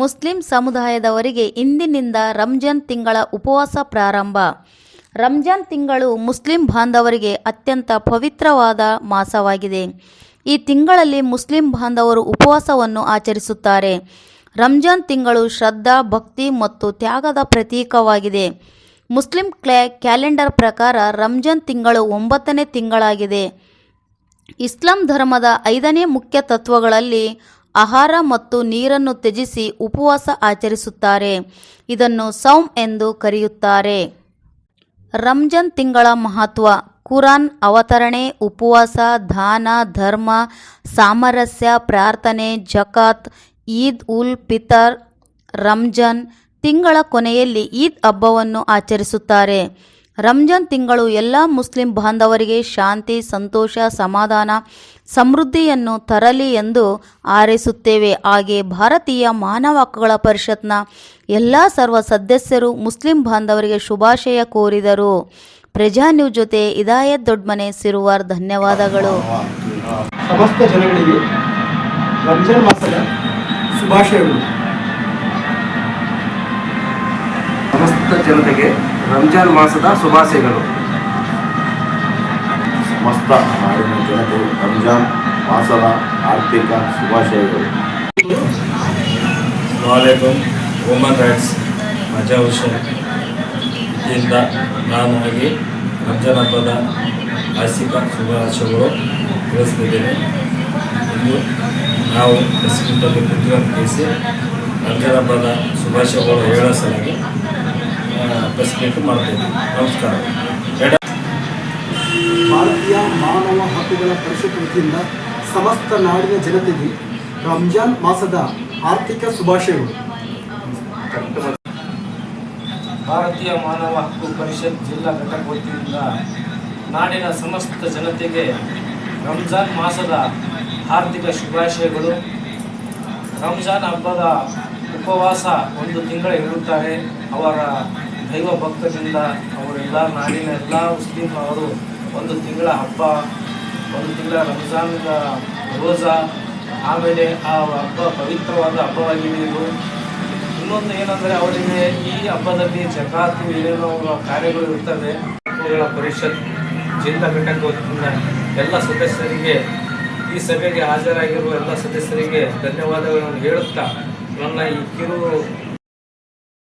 Muslim ಸಮುದಾಯದವರಿಗೆ ಇಂದಿನಿಂದ ರಂಜಾನ್ ತಿಂಗಳ ಉಪವಾಸ ಪ್ರಾರಂಭ. ರಂಜಾನ್ ತಿಂಗಳು ಮುಸ್ಲಿಂ ಬಾಂಧವರಿಗೆ ಅತ್ಯಂತ ಪವಿತ್ರವಾದ ಮಾಸವಾಗಿದೆ. ಈ ತಿಂಗಳಲ್ಲಿ ಮುಸ್ಲಿಂ ಬಾಂಧವರು ಉಪವಾಸವನ್ನು ಆಚರಿಸುತ್ತಾರೆ. ರಂಜಾನ್ ತಿಂಗಳು ಶ್ರದ್ಧಾ, ಭಕ್ತಿ ಮತ್ತು ತ್ಯಾಗದ ಪ್ರತೀಕವಾಗಿದೆ. ಮುಸ್ಲಿಂ ಕ್ಯಾಲೆಂಡರ್ ಪ್ರಕಾರ ರಂಜಾನ್ ತಿಂಗಳು 9ನೇ ತಿಂಗಳಾಗಿದೆ. ಇಸ್ಲಾಂ ಧರ್ಮದ 5ನೇ ಮುಖ್ಯ ತತ್ವಗಳಲ್ಲಿ ಆಹಾರ ಮತ್ತು ನೀರನ್ನು ತ್ಯಜಿಸಿ ಉಪವಾಸ ಆಚರಿಸುತ್ತಾರೆ. ಇದನ್ನು ಸೌಮ್ ಎಂದು ಕರೆಯುತ್ತಾರೆ. ರಂಜಾನ್ ತಿಂಗಳ ಮಹತ್ವ: ಕುರಾನ್ ಅವತರಣೆ, ಉಪವಾಸ, ದಾನ, ಧರ್ಮ, ಸಾಮರಸ್ಯ, ಪ್ರಾರ್ಥನೆ, ಜಕಾತ್, ಈದ್ ಉಲ್ ಫಿತರ್. ರಂಜಾನ್ ತಿಂಗಳ ಕೊನೆಯಲ್ಲಿ ಈದ್ ಹಬ್ಬವನ್ನು ಆಚರಿಸುತ್ತಾರೆ. ರಂಜಾನ್ ತಿಂಗಳು ಎಲ್ಲ ಮುಸ್ಲಿಂ ಬಾಂಧವರಿಗೆ ಶಾಂತಿ, ಸಂತೋಷ, ಸಮಾಧಾನ, ಸಮೃದ್ಧಿಯನ್ನು ತರಲಿ ಎಂದು ಹಾರೈಸುತ್ತೇವೆ. ಹಾಗೆ ಭಾರತೀಯ ಮಾನವ ಹಕ್ಕುಗಳ ಪರಿಷತ್ನ ಎಲ್ಲ ಸರ್ವ ಸದಸ್ಯರು ಮುಸ್ಲಿಂ ಬಾಂಧವರಿಗೆ ಶುಭಾಶಯ ಕೋರಿದರು. ಪ್ರಜಾ ನ್ಯೂಸ್ ಜೊತೆ ಹಿದಾಯತ್ ದೊಡ್ಮನೆ, ಸಿರುವಾರ್. ಧನ್ಯವಾದಗಳು. ಸಮಸ್ತ ಜನಗಳಿಗೆ ರಂಜಾನ್ ಮಾಸದ ಶುಭಾಶಯಗಳು. ಸಮಸ್ತ ಜನತೆಗೆ ರಂಜಾನ್ ಮಾಸದ ಶುಭಾಶಯಗಳು. ಸಮಸ್ತ ನಾಡಿನ ಜನತೆಗೆ ರಂಜಾನ್ ಮಾಸದ ಆರ್ಥಿಕ ಶುಭಾಶಯಗಳು. ವಾಲೇಕುಮ್. ವುಮನ್ ರೈಟ್ಸ್ ಮಜಾ ಹುಸೇನ್ ಇದರಿಂದ ನಾನಾಗಿ ರಂಜಾನ್ ಹಬ್ಬದ ಆರ್ಥಿಕ ಶುಭಾಶಯಗಳು ತಿಳಿಸ್ತಿದ್ದೇನೆ. ಇಂದು ನಾವು ಪ್ರೆಸಿಡೆಂಟಲ್ಲಿ ಕುರಿತು ರಂಜಾನ್ ಹಬ್ಬದ ಶುಭಾಶಯಗಳು ಹೇಳೋ ಸಲಾಗಿ ಪ್ರೆಸಿಡೆಂಟ್ ಮಾಡ್ತೇವೆ. ನಮಸ್ಕಾರ. ಭಾರತೀಯ ಮಾನವ ಹಕ್ಕುಗಳ ಪರಿಷತ್ ವತಿಯಿಂದ ಸಮಸ್ತ ನಾಡಿನ ಜನತೆಗೆ ರಂಜಾನ್ ಮಾಸದ ಆರ್ಥಿಕ ಶುಭಾಶಯಗಳು. ಭಾರತೀಯ ಮಾನವ ಹಕ್ಕು ಪರಿಷತ್ ಜಿಲ್ಲಾ ಘಟಕ ವತಿಯಿಂದ ನಾಡಿನ ಸಮಸ್ತ ಜನತೆಗೆ ರಂಜಾನ್ ಮಾಸದ ಆರ್ಥಿಕ ಶುಭಾಶಯಗಳು. ರಂಜಾನ್ ಹಬ್ಬದ ಉಪವಾಸ 1 ತಿಂಗಳು ಇರುತ್ತಾರೆ. ಅವರ ದೈವ ಭಕ್ತರಿಂದ ಅವರೆಲ್ಲ ನಾಡಿನ ಎಲ್ಲ ಮುಸ್ಲಿಂ ಅವರು 1 ತಿಂಗಳ ಹಬ್ಬ, 1 ತಿಂಗಳ ರಂಜಾನ್ದ ರೋಜಾ, ಆಮೇಲೆ ಆ ಹಬ್ಬ ಪವಿತ್ರವಾದ ಹಬ್ಬವಾಗಿದೆ. ಇದು ಇನ್ನೊಂದು ಏನಂದರೆ ಅವರಿಗೆ ಈ ಹಬ್ಬದಲ್ಲಿ ಜಕಾತು ಏನೇನೋ ಕಾರ್ಯಗಳು ಇರ್ತವೆ. ಹಕ್ಕುಗಳ ಪರಿಷತ್ ಜಿಲ್ಲಾ ಘಟಕ ವತಿಯಿಂದ ಎಲ್ಲ ಸದಸ್ಯರಿಗೆ, ಈ ಸಭೆಗೆ ಹಾಜರಾಗಿರುವ ಎಲ್ಲ ಸದಸ್ಯರಿಗೆ ಧನ್ಯವಾದಗಳನ್ನು ಹೇಳುತ್ತಾ ನನ್ನ ಈ ಕಿರು